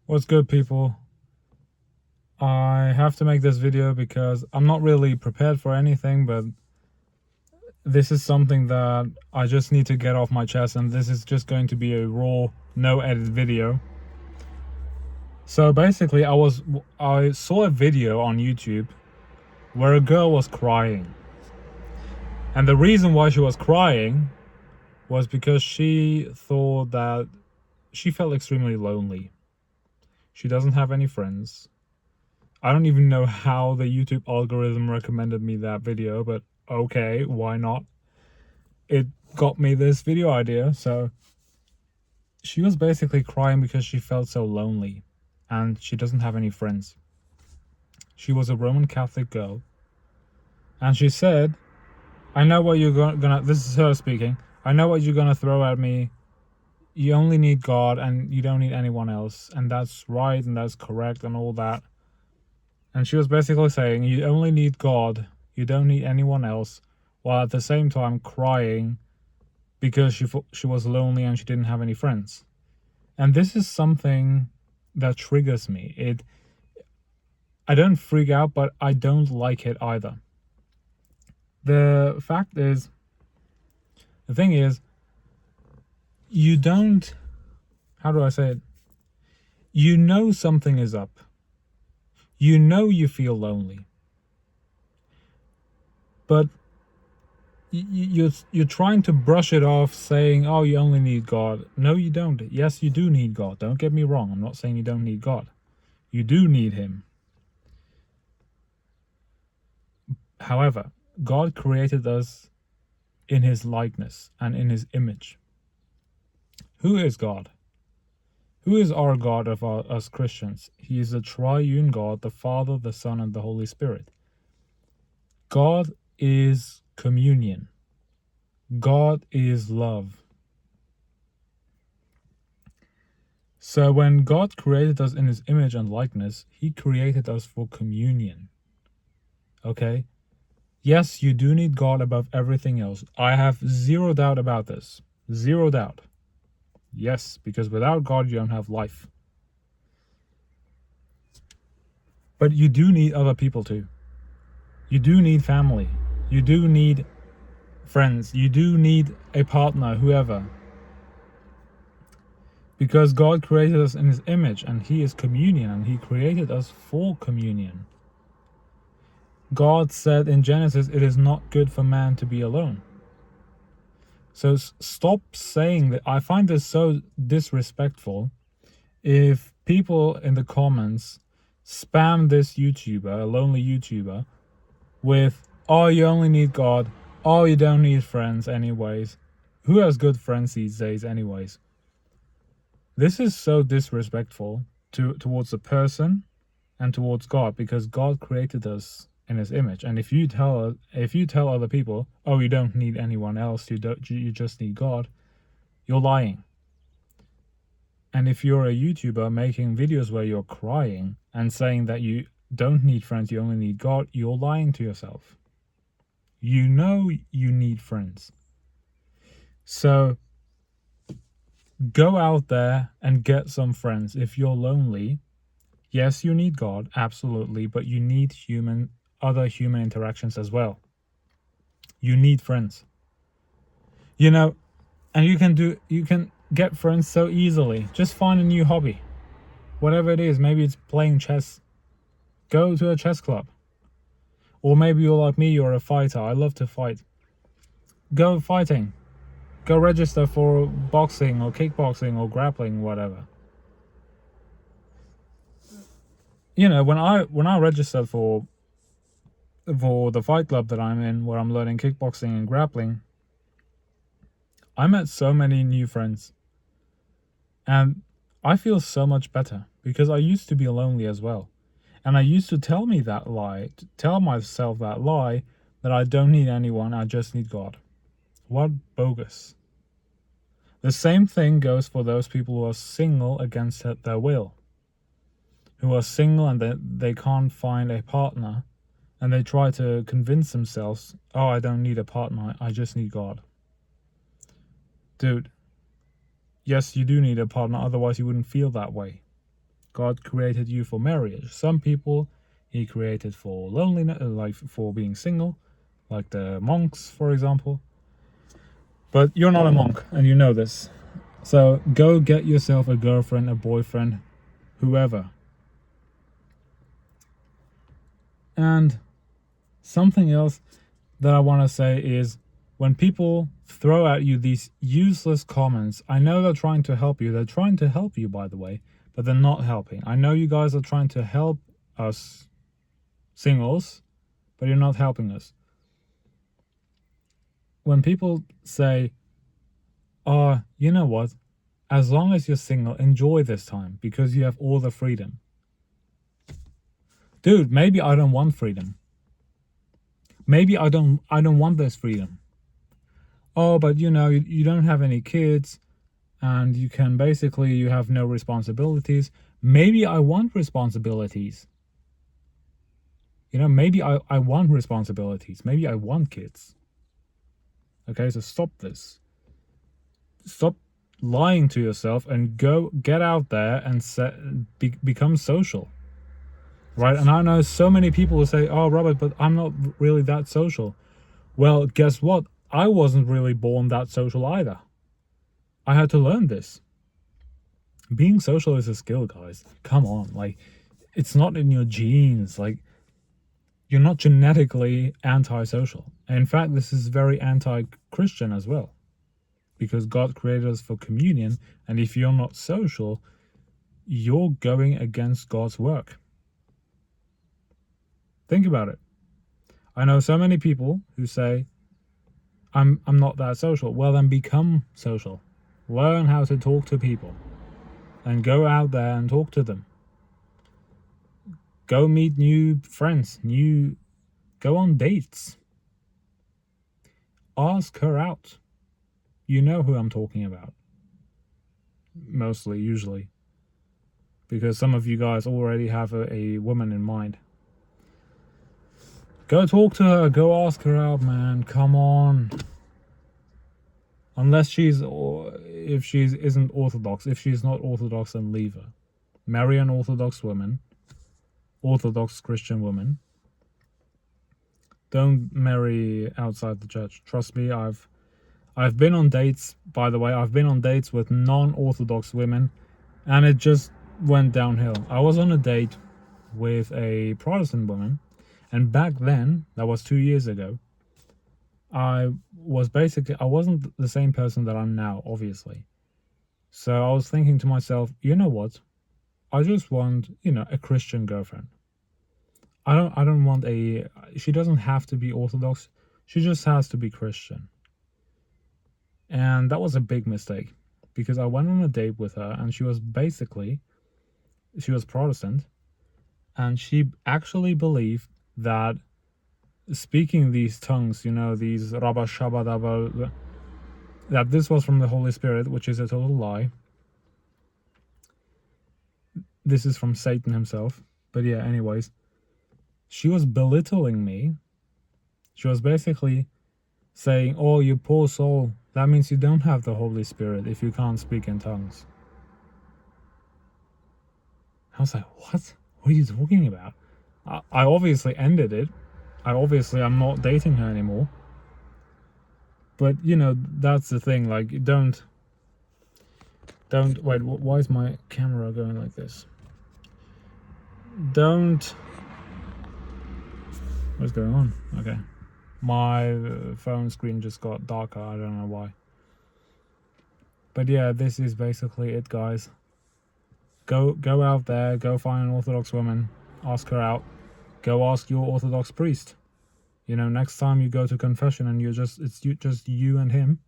What's good, people? I have to make this video because I'm not really prepared for anything, but this is something that I just need to get off my chest, and this is just going to be a raw, no edit video. So basically, I saw a video on YouTube where a girl was crying. And the reason why she was crying was because she thought that she felt extremely lonely. She doesn't have any friends. I don't even know how the YouTube algorithm recommended me that video, but okay, why not? It got me this video idea. So she was basically crying because she felt so lonely and she doesn't have any friends. She was a Roman Catholic girl, and she said, I know what you're gonna, this is her speaking, I know what you're gonna throw at me. You only need God and you don't need anyone else, and that's right and that's correct and all that. And she was basically saying you only need God, you don't need anyone else, while at the same time crying because she was lonely and she didn't have any friends. And this is something that triggers me. I don't freak out, but I don't like it either. The thing is, you don't, how do I say it? You know something is up. You know you feel lonely. But you're trying to brush it off, saying, oh, you only need God. No, you don't. Yes, you do need God. Don't get me wrong. I'm not saying you don't need God. You do need him. However, God created us in his likeness and in his image. Who is God? Who is our God of us Christians? He is the triune God, the Father, the Son, and the Holy Spirit. God is communion. God is love. So when God created us in his image and likeness, he created us for communion. Okay? Yes, you do need God above everything else. I have zero doubt about this. Zero doubt. Yes, because without God, you don't have life. But you do need other people too. You do need family. You do need friends. You do need a partner, whoever. Because God created us in his image and he is communion and he created us for communion. God said in Genesis, it is not good for man to be alone. So stop saying that. I find this so disrespectful if people in the comments spam this YouTuber, a lonely YouTuber, with, oh, you only need God, oh, you don't need friends anyways. Who has good friends these days anyways? This is so disrespectful towards the person and towards God, because God created us in his image. And if you tell other people, oh, you don't need anyone else, you just need God, you're lying. And if you're a YouTuber making videos where you're crying and saying that you don't need friends, you only need God, you're lying to yourself. You know you need friends. So go out there and get some friends. If you're lonely, yes, you need God, absolutely, but you need other human interactions as well. You need friends. And you can get friends so easily. Just find a new hobby. Whatever it is, maybe it's playing chess. Go to a chess club. Or maybe you're like me, you're a fighter. I love to fight. Go fighting. Go register for boxing or kickboxing or grappling, whatever. When I registered for the fight club that I'm in, where I'm learning kickboxing and grappling, I met so many new friends. And I feel so much better because I used to be lonely as well. And I used to tell myself that lie that I don't need anyone, I just need God. What bogus. The same thing goes for those people who are single against their will. Who are single and they can't find a partner, and they try to convince themselves, oh, I don't need a partner, I just need God. Dude, yes, you do need a partner, otherwise you wouldn't feel that way. God created you for marriage. Some people he created for loneliness, like for being single, like the monks, for example. But you're not a monk, and you know this. So go get yourself a girlfriend, a boyfriend, whoever. And something else that I want to say is, when people throw at you these useless comments, I know they're trying to help you. They're trying to help you, by the way, but they're not helping. I know you guys are trying to help us singles, but you're not helping us. When people say, oh, you know what? As long as you're single, enjoy this time because you have all the freedom. Dude, maybe I don't want freedom. Maybe I don't want this freedom. Oh, but you know, you don't have any kids and you have no responsibilities. Maybe I want responsibilities. You know, maybe I want responsibilities. Maybe I want kids. Okay, so stop this. Stop lying to yourself and get out there and become social. Right? And I know so many people will say, oh, Robert, but I'm not really that social. Well, guess what? I wasn't really born that social either. I had to learn this. Being social is a skill, guys. Come on. Like, it's not in your genes. Like, you're not genetically antisocial. In fact, this is very anti-Christian as well. Because God created us for communion. And if you're not social, you're going against God's work. Think about it. I know so many people who say, I'm not that social. Well, then become social. Learn how to talk to people. And go out there and talk to them. Go meet new friends. Go on dates. Ask her out. You know who I'm talking about. Mostly, usually. Because some of you guys already have a woman in mind. Go talk to her. Go ask her out, man. Come on. Unless if she isn't Orthodox. If she's not Orthodox, then leave her. Marry an Orthodox woman. Orthodox Christian woman. Don't marry outside the church. Trust me, I've been on dates, by the way. I've been on dates with non-Orthodox women, and it just went downhill. I was on a date with a Protestant woman, and back then, that was 2 years ago, I wasn't the same person that I'm now, obviously. So I was thinking to myself, you know what? I just want, a Christian girlfriend. I don't want she doesn't have to be Orthodox. She just has to be Christian. And that was a big mistake, because I went on a date with her and she was Protestant, and she actually believed that speaking these tongues, these Rabba Shabba Dabba, that this was from the Holy Spirit, which is a total lie. This is from Satan himself. But yeah, anyways, she was belittling me. She was basically saying, oh, you poor soul, that means you don't have the Holy Spirit if you can't speak in tongues. I was like, what? What are you talking about? I obviously ended it. I'm not dating her anymore. But, that's the thing. Like, don't wait, why is my camera going like this? What's going on? Okay. My phone screen just got darker. I don't know why. But yeah, this is basically it, guys. Go out there. Go find an Orthodox woman. Ask her out. Go ask your Orthodox priest. Next time you go to confession and it's just you and him,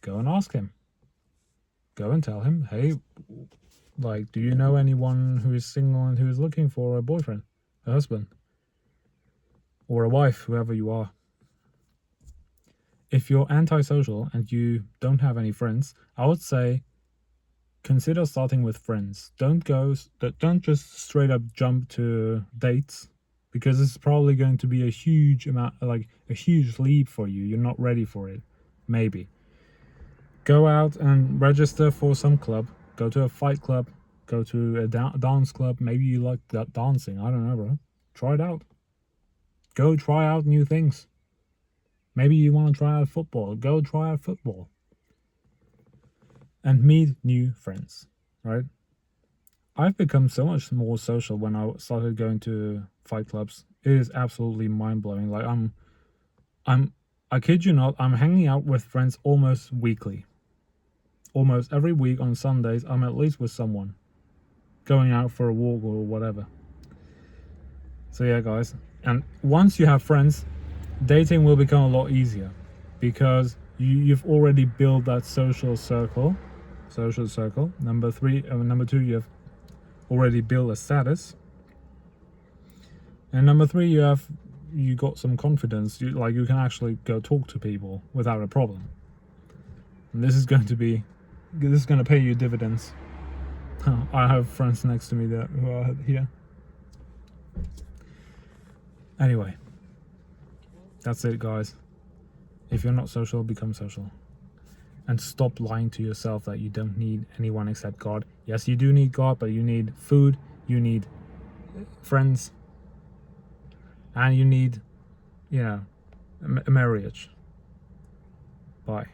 go and ask him. Go and tell him, hey, do you know anyone who is single and who is looking for a boyfriend, a husband, or a wife, whoever you are? If you're antisocial and you don't have any friends, I would say consider starting with friends. Don't just straight up jump to dates, because it's probably going to be a huge leap for you. You're not ready for it, maybe. Go out and register for some club. Go to a fight club. Go to a dance club. Maybe you like that dancing. I don't know, bro. Try it out. Go try out new things. Maybe you want to try out football. Go try out football. And meet new friends, right? I've become so much more social when I started going to fight clubs. It is absolutely mind-blowing. Like I kid you not, I'm hanging out with friends almost weekly. Almost every week on Sundays, I'm at least with someone. Going out for a walk or whatever. So yeah, guys. And once you have friends, dating will become a lot easier. Because you've already built that social circle. Number two, you've already built a status. And number three, you got some confidence. You can actually go talk to people without a problem. And this is going to pay you dividends. I have friends next to me who are here. Anyway, that's it, guys. If you're not social, become social. And stop lying to yourself that you don't need anyone except God. Yes, you do need God, but you need food, you need friends, and you need, a marriage. Bye.